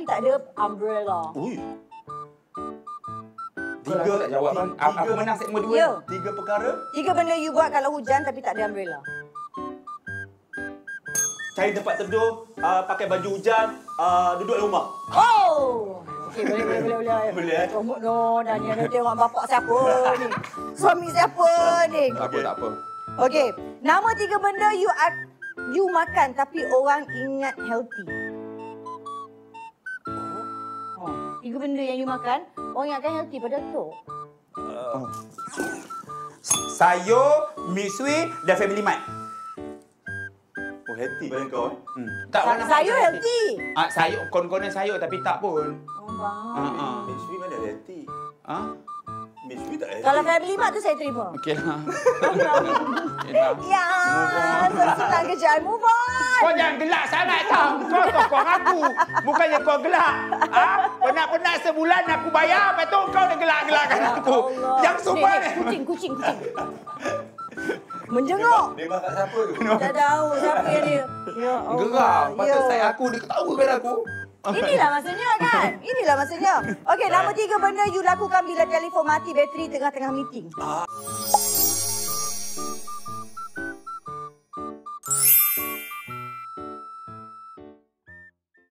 tapi tak ada umbrella. Ui. Tiga tak jawab kan? Aku menang segmen 2. Ya. 3 perkara. 3 benda you buat kalau hujan tapi tak ada umbrella. Cari tempat teduh, pakai baju hujan, duduk di rumah. Oh! Okey, boleh. Boleh, eh? Comot no, dan ni ada tengok bapak siapa ni. Suami siapa ni. Tak apa. Okey, nama 3 benda you makan tapi orang ingat healthy. 3 benda yang you makan, orang ingatkan healthy padahal tu. Sayur, misui dan family mart. Oh, healthy pada kau eh? Sayur healthy. Sayur, konon-konon sayur tapi tak pun. Oh, bang. Misui mana healthy? Misui tak healthy. Kalau family mat tu saya terima. Okeylah. Ya, senang kerjaan. Move on. Kau jangan gelak sangat tau. Kau sokong aku. Bukannya kau gelak. Penat-penat sebulan aku bayar. Lepas tu kau dah gelak-gelakkan aku. Allah. Yang semua ni. Kucing. Menjenguk. Dia makan siapa tu? Tak tahu siapa yang dia. Ya Allah. Geram. Pasal saya aku, dia ketawakan aku. Inilah maksudnya kan? Inilah maksudnya. Okey, nama 3 benda you lakukan bila telefon mati bateri tengah-tengah meeting.